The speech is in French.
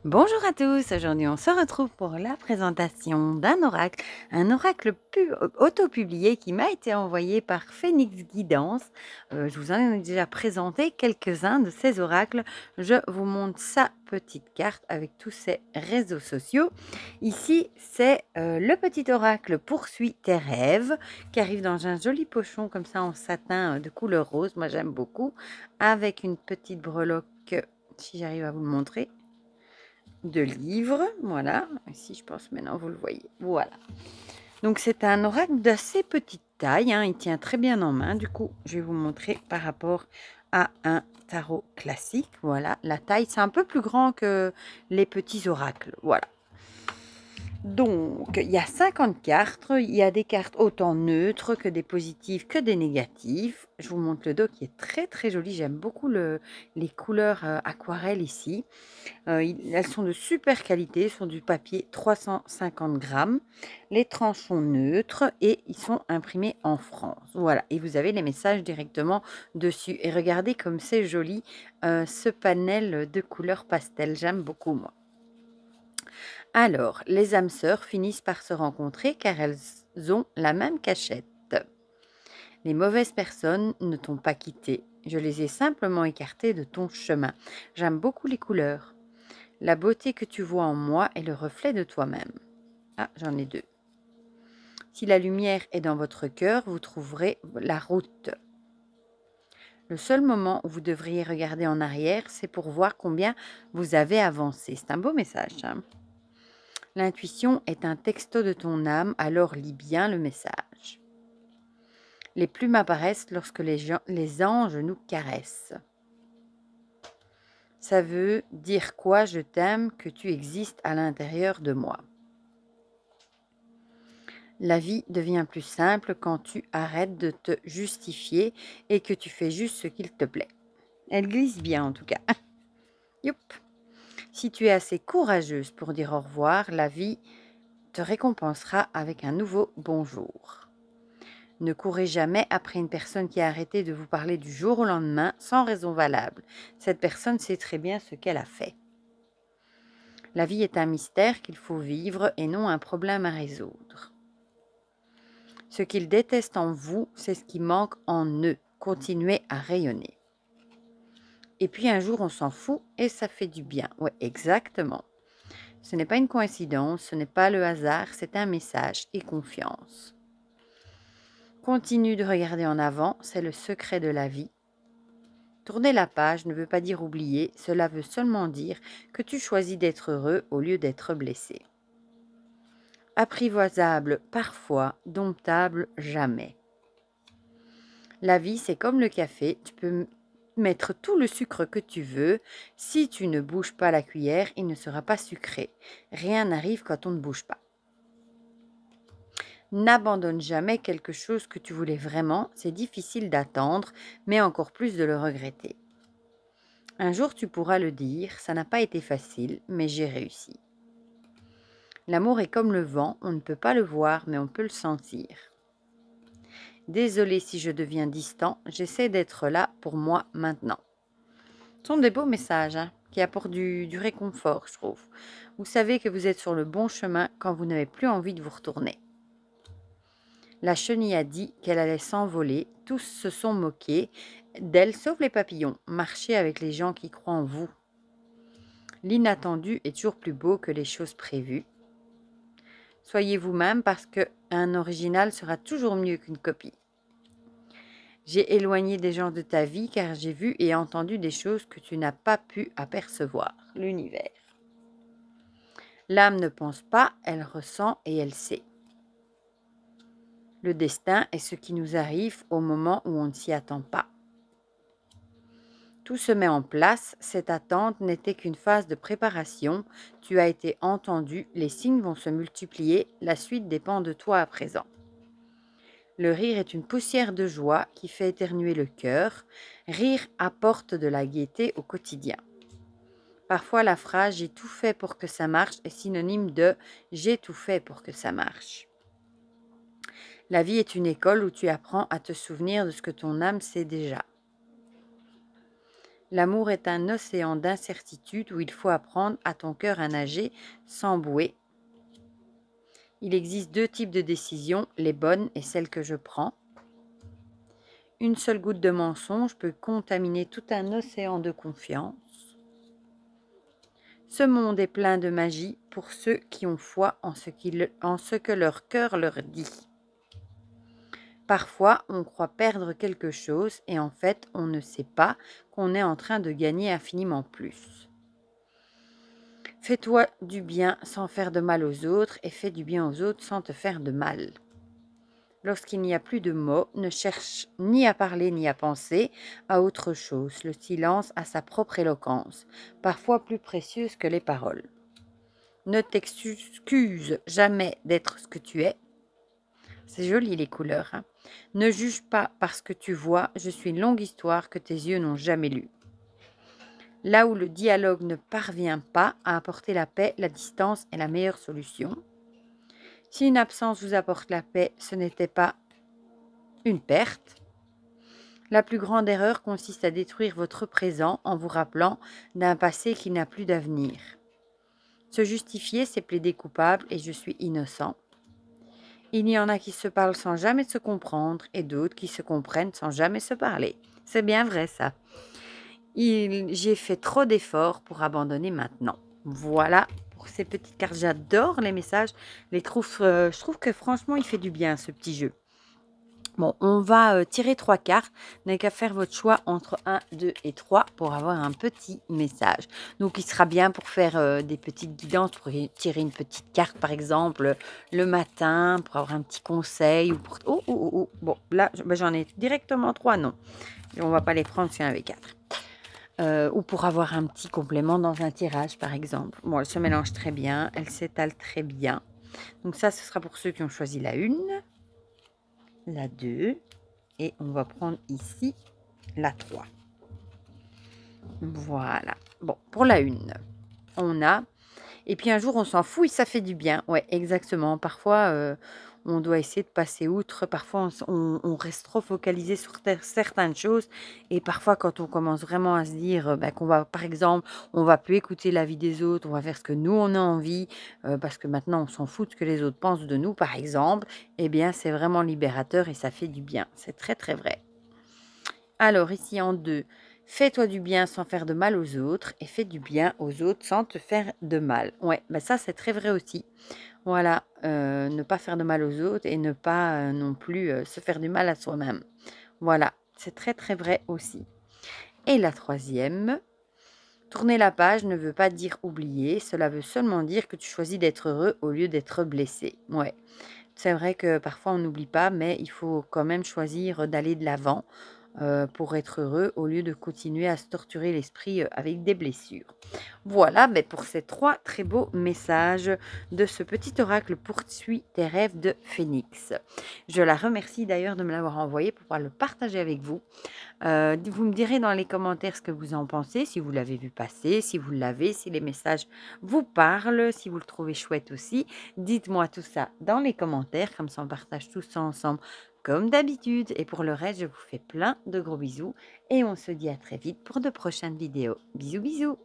Bonjour à tous, aujourd'hui on se retrouve pour la présentation d'un oracle, un oracle auto-publié qui m'a été envoyé par Phoenix Guidance. Je vous en ai déjà présenté quelques-uns de ces oracles. Je vous montre sa petite carte avec tous ses réseaux sociaux. Ici, c'est le petit oracle Poursuis tes rêves qui arrive dans un joli pochon comme ça en satin de couleur rose. Moi j'aime beaucoup, avec une petite breloque, si j'arrive à vous le montrer, de livres, voilà, ici je pense maintenant vous le voyez, voilà. Donc c'est un oracle d'assez petite taille, hein, il tient très bien en main, du coup je vais vous montrer par rapport à un tarot classique, voilà, la taille c'est un peu plus grand que les petits oracles, voilà. Donc, il y a 50 cartes. Il y a des cartes autant neutres que des positives que des négatifs. Je vous montre le dos qui est très très joli. J'aime beaucoup les couleurs aquarelles ici. Elles sont de super qualité, sont du papier 350 grammes. Les tranches sont neutres et ils sont imprimés en France. Voilà, et vous avez les messages directement dessus. Et regardez comme c'est joli, ce panel de couleurs pastel. J'aime beaucoup, moi. Alors, les âmes sœurs finissent par se rencontrer car elles ont la même cachette. Les mauvaises personnes ne t'ont pas quitté. Je les ai simplement écartées de ton chemin. J'aime beaucoup les couleurs. La beauté que tu vois en moi est le reflet de toi-même. Ah, j'en ai deux. Si la lumière est dans votre cœur, vous trouverez la route. Le seul moment où vous devriez regarder en arrière, c'est pour voir combien vous avez avancé. C'est un beau message, hein. L'intuition est un texto de ton âme, alors lis bien le message. Les plumes apparaissent lorsque les anges nous caressent. Ça veut dire quoi? Je t'aime, que tu existes à l'intérieur de moi. La vie devient plus simple quand tu arrêtes de te justifier et que tu fais juste ce qu'il te plaît. Elle glisse bien en tout cas. Youp. Si tu es assez courageuse pour dire au revoir, la vie te récompensera avec un nouveau bonjour. Ne courez jamais après une personne qui a arrêté de vous parler du jour au lendemain sans raison valable. Cette personne sait très bien ce qu'elle a fait. La vie est un mystère qu'il faut vivre et non un problème à résoudre. Ce qu'ils détestent en vous, c'est ce qui manque en eux. Continuez à rayonner. Et puis un jour, on s'en fout et ça fait du bien. Ouais, exactement. Ce n'est pas une coïncidence, ce n'est pas le hasard, c'est un message et confiance. Continue de regarder en avant, c'est le secret de la vie. Tourner la page ne veut pas dire oublier, cela veut seulement dire que tu choisis d'être heureux au lieu d'être blessé. Apprivoisable parfois, domptable jamais. La vie, c'est comme le café, tu peux mettre tout le sucre que tu veux. Si tu ne bouges pas la cuillère, il ne sera pas sucré. Rien n'arrive quand on ne bouge pas. N'abandonne jamais quelque chose que tu voulais vraiment, c'est difficile d'attendre, mais encore plus de le regretter. Un jour tu pourras le dire, ça n'a pas été facile, mais j'ai réussi. L'amour est comme le vent, on ne peut pas le voir, mais on peut le sentir. Désolé si je deviens distant, j'essaie d'être là pour moi maintenant. Ce sont des beaux messages, hein, qui apportent du réconfort, je trouve. Vous savez que vous êtes sur le bon chemin quand vous n'avez plus envie de vous retourner. La chenille a dit qu'elle allait s'envoler, tous se sont moqués d'elle, sauf les papillons. Marchez avec les gens qui croient en vous. L'inattendu est toujours plus beau que les choses prévues. Soyez vous-même parce qu'un original sera toujours mieux qu'une copie. J'ai éloigné des gens de ta vie car j'ai vu et entendu des choses que tu n'as pas pu apercevoir. L'univers. L'âme ne pense pas, elle ressent et elle sait. Le destin est ce qui nous arrive au moment où on ne s'y attend pas. Tout se met en place, cette attente n'était qu'une phase de préparation. Tu as été entendu, les signes vont se multiplier, la suite dépend de toi à présent. Le rire est une poussière de joie qui fait éternuer le cœur. Rire apporte de la gaieté au quotidien. Parfois, la phrase « j'ai tout fait pour que ça marche » est synonyme de « j'ai tout fait pour que ça marche ». La vie est une école où tu apprends à te souvenir de ce que ton âme sait déjà. L'amour est un océan d'incertitude où il faut apprendre à ton cœur à nager sans bouée. Il existe 2 types de décisions, les bonnes et celles que je prends. Une seule goutte de mensonge peut contaminer tout un océan de confiance. Ce monde est plein de magie pour ceux qui ont foi en ce que leur cœur leur dit. Parfois, on croit perdre quelque chose et en fait, on ne sait pas qu'on est en train de gagner infiniment plus. Fais-toi du bien sans faire de mal aux autres et fais du bien aux autres sans te faire de mal. Lorsqu'il n'y a plus de mots, ne cherche ni à parler ni à penser à autre chose. Le silence a sa propre éloquence, parfois plus précieuse que les paroles. Ne t'excuse jamais d'être ce que tu es. C'est joli les couleurs, hein. Ne juge pas parce que tu vois, je suis une longue histoire que tes yeux n'ont jamais lue. Là où le dialogue ne parvient pas à apporter la paix, la distance est la meilleure solution. Si une absence vous apporte la paix, ce n'était pas une perte. La plus grande erreur consiste à détruire votre présent en vous rappelant d'un passé qui n'a plus d'avenir. Se justifier, c'est plaider coupable et je suis innocent. Il y en a qui se parlent sans jamais se comprendre et d'autres qui se comprennent sans jamais se parler. C'est bien vrai ça. J'ai fait trop d'efforts pour abandonner maintenant. Voilà pour ces petites cartes. J'adore les messages. Je trouve que franchement, il fait du bien ce petit jeu. Bon, on va tirer 3 cartes. Vous n'avez qu'à faire votre choix entre 1, 2 et 3 pour avoir un petit message. Donc, il sera bien pour faire des petites guidances, pour tirer une petite carte, par exemple, le matin, pour avoir un petit conseil. Ou pour... Oh. Bon, là, j'en ai directement 3, non. Et on ne va pas les prendre si on en avait 4. Ou pour avoir un petit complément dans un tirage, par exemple. Bon, elle se mélange très bien, elle s'étale très bien. Donc ça, ce sera pour ceux qui ont choisi la 1, la 2, et on va prendre ici la 3. Voilà. Bon, pour la 1, on a... Et puis un jour, on s'en fout et ça fait du bien. Ouais, exactement. Parfois, on doit essayer de passer outre. Parfois, on reste trop focalisé sur certaines choses. Et parfois, quand on commence vraiment à se dire qu'on va, par exemple, on va plus écouter l'avis des autres, on va faire ce que nous, on a envie, parce que maintenant, on s'en fout de ce que les autres pensent de nous, par exemple, eh bien, c'est vraiment libérateur et ça fait du bien. C'est très, très vrai. Alors, ici en 2, fais-toi du bien sans faire de mal aux autres et fais du bien aux autres sans te faire de mal. Ouais, ça, c'est très vrai aussi. Voilà, ne pas faire de mal aux autres et ne pas non plus se faire du mal à soi-même. Voilà, c'est très, très vrai aussi. Et la 3e, tourner la page ne veut pas dire oublier. Cela veut seulement dire que tu choisis d'être heureux au lieu d'être blessé. Ouais, c'est vrai que parfois on n'oublie pas, mais il faut quand même choisir d'aller de l'avant pour être heureux au lieu de continuer à se torturer l'esprit avec des blessures. Voilà pour ces 3 très beaux messages de ce petit oracle Poursuis tes rêves de Phénix. Je la remercie d'ailleurs de me l'avoir envoyé pour pouvoir le partager avec vous. Vous me direz dans les commentaires ce que vous en pensez, si vous l'avez vu passer, si vous l'avez, si les messages vous parlent, si vous le trouvez chouette aussi. Dites-moi tout ça dans les commentaires, comme ça on partage tout ça ensemble comme d'habitude. Et pour le reste, je vous fais plein de gros bisous et on se dit à très vite pour de prochaines vidéos. Bisous, bisous!